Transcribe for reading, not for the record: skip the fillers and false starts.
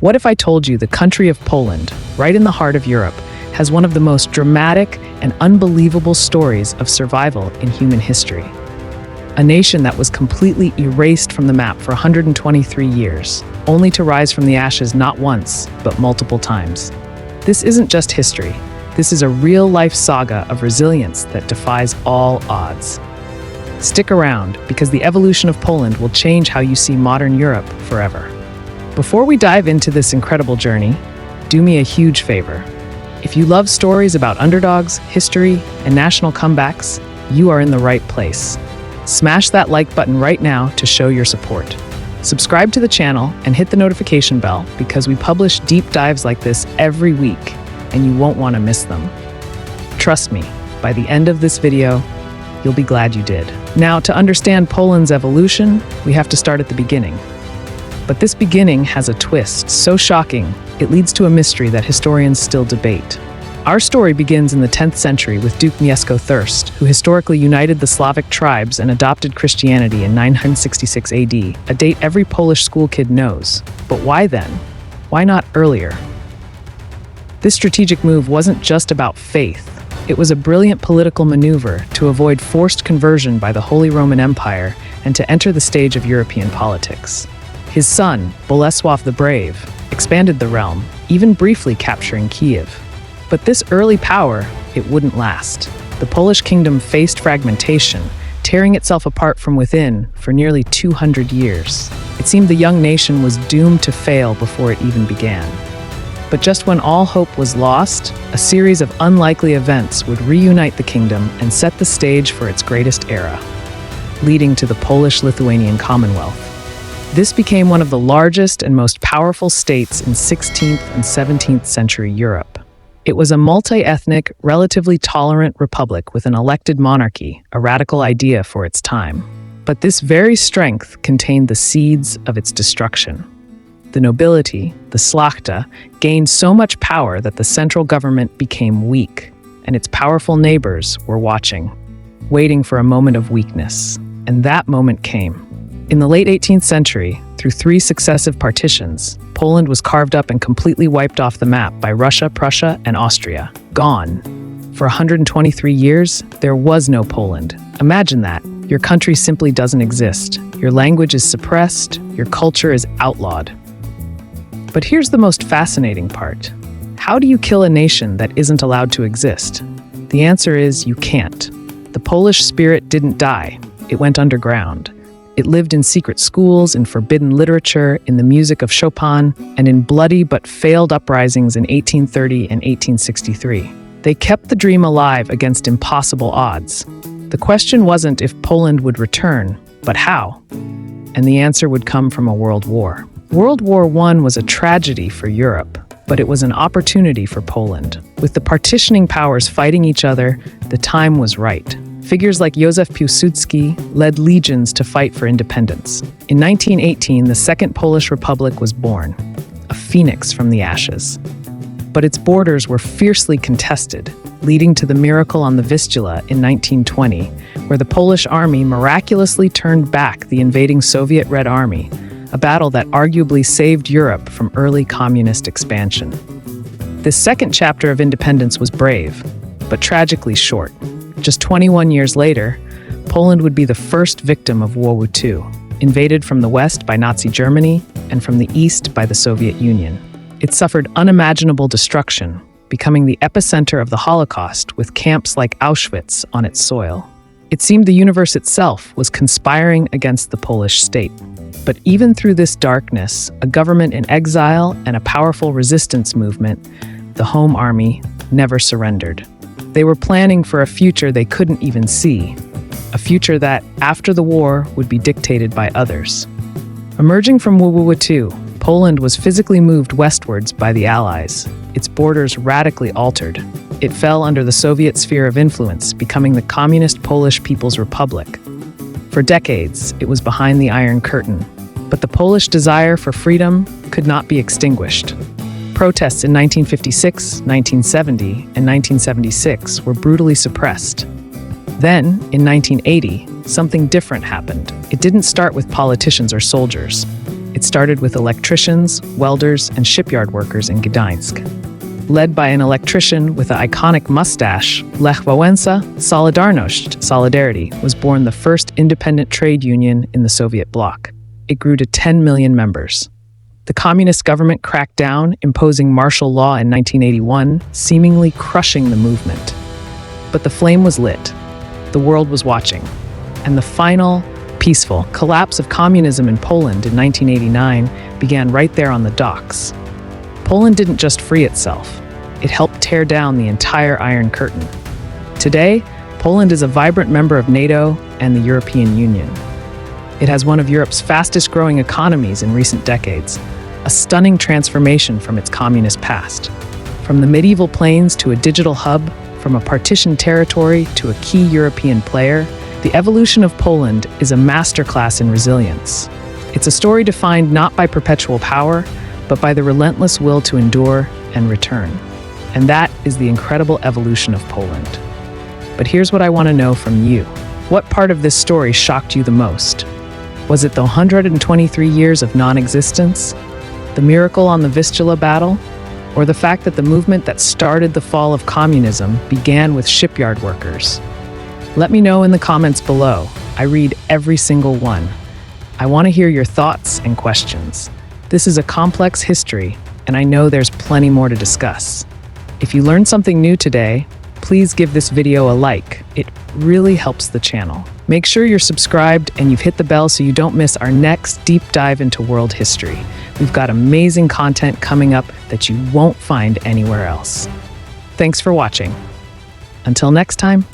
What if I told you the country of Poland, right in the heart of Europe, has one of the most dramatic and unbelievable stories of survival in human history? A nation that was completely erased from the map for 123 years, only to rise from the ashes not once, but multiple times. This isn't just history. This is a real-life saga of resilience that defies all odds. Stick around, because the evolution of Poland will change how you see modern Europe forever. Before we dive into this incredible journey, do me a huge favor. If you love stories about underdogs, history, and national comebacks, you are in the right place. Smash that like button right now to show your support. Subscribe to the channel and hit the notification bell because we publish deep dives like this every week, and you won't want to miss them. Trust me, by the end of this video, you'll be glad you did. Now, to understand Poland's evolution, we have to start at the beginning. But this beginning has a twist so shocking, it leads to a mystery that historians still debate. Our story begins in the 10th century with Duke Mieszko I, who historically united the Slavic tribes and adopted Christianity in 966 AD, a date every Polish school kid knows. But why then? Why not earlier? This strategic move wasn't just about faith. It was a brilliant political maneuver to avoid forced conversion by the Holy Roman Empire and to enter the stage of European politics. His son, Bolesław the Brave, expanded the realm, even briefly capturing Kiev. But this early power, it wouldn't last. The Polish kingdom faced fragmentation, tearing itself apart from within for nearly 200 years. It seemed the young nation was doomed to fail before it even began. But just when all hope was lost, a series of unlikely events would reunite the kingdom and set the stage for its greatest era, leading to the Polish Lithuanian Commonwealth. This became one of the largest and most powerful states in 16th and 17th century Europe. It was a multi-ethnic, relatively tolerant republic with an elected monarchy, a radical idea for its time. But this very strength contained the seeds of its destruction. The nobility, the szlachta, gained so much power that the central government became weak, and its powerful neighbors were watching, waiting for a moment of weakness. And that moment came. In the late 18th century, through 3 successive partitions, Poland was carved up and completely wiped off the map by Russia, Prussia, and Austria. Gone. For 123 years, there was no Poland. Imagine that. Your country simply doesn't exist. Your language is suppressed. Your culture is outlawed. But here's the most fascinating part. How do you kill a nation that isn't allowed to exist? The answer is you can't. The Polish spirit didn't die. It went underground. It lived in secret schools, in forbidden literature, in the music of Chopin, and in bloody but failed uprisings in 1830 and 1863. They kept the dream alive against impossible odds. The question wasn't if Poland would return, but how? And the answer would come from a world war. World War I was a tragedy for Europe, but it was an opportunity for Poland. With the partitioning powers fighting each other, the time was right. Figures like Józef Piłsudski led legions to fight for independence. In 1918, the Second Polish Republic was born, a phoenix from the ashes. But its borders were fiercely contested, leading to the miracle on the Vistula in 1920, where the Polish army miraculously turned back the invading Soviet Red Army, a battle that arguably saved Europe from early communist expansion. This second chapter of independence was brave, but tragically short. Just 21 years later, Poland would be the first victim of WWII, invaded from the west by Nazi Germany and from the east by the Soviet Union. It suffered unimaginable destruction, becoming the epicenter of the Holocaust with camps like Auschwitz on its soil. It seemed the universe itself was conspiring against the Polish state. But even through this darkness, a government in exile and a powerful resistance movement, the Home Army, never surrendered. They were planning for a future they couldn't even see, a future that, after the war, would be dictated by others. Emerging from WWII, Poland was physically moved westwards by the Allies, its borders radically altered. It fell under the Soviet sphere of influence, becoming the Communist Polish People's Republic. For decades, it was behind the Iron Curtain, but the Polish desire for freedom could not be extinguished. Protests in 1956, 1970, and 1976 were brutally suppressed. Then, in 1980, something different happened. It didn't start with politicians or soldiers. It started with electricians, welders, and shipyard workers in Gdańsk. Led by an electrician with an iconic mustache, Lech Wałęsa, Solidarność, Solidarity, was born the first independent trade union in the Soviet bloc. It grew to 10 million members. The communist government cracked down, imposing martial law in 1981, seemingly crushing the movement. But the flame was lit. The world was watching. And the final, peaceful collapse of communism in Poland in 1989 began right there on the docks. Poland didn't just free itself. It helped tear down the entire Iron Curtain. Today, Poland is a vibrant member of NATO and the European Union. It has one of Europe's fastest-growing economies in recent decades, a stunning transformation from its communist past. From the medieval plains to a digital hub, from a partitioned territory to a key European player, the evolution of Poland is a masterclass in resilience. It's a story defined not by perpetual power, but by the relentless will to endure and return. And that is the incredible evolution of Poland. But here's what I want to know from you. What part of this story shocked you the most? Was it the 123 years of non-existence? The miracle on the Vistula battle? Or the fact that the movement that started the fall of communism began with shipyard workers? Let me know in the comments below. I read every single one. I want to hear your thoughts and questions. This is a complex history, and I know there's plenty more to discuss. If you learned something new today, please give this video a like. It really helps the channel. Make sure you're subscribed and you've hit the bell so you don't miss our next deep dive into world history. We've got amazing content coming up that you won't find anywhere else. Thanks for watching. Until next time.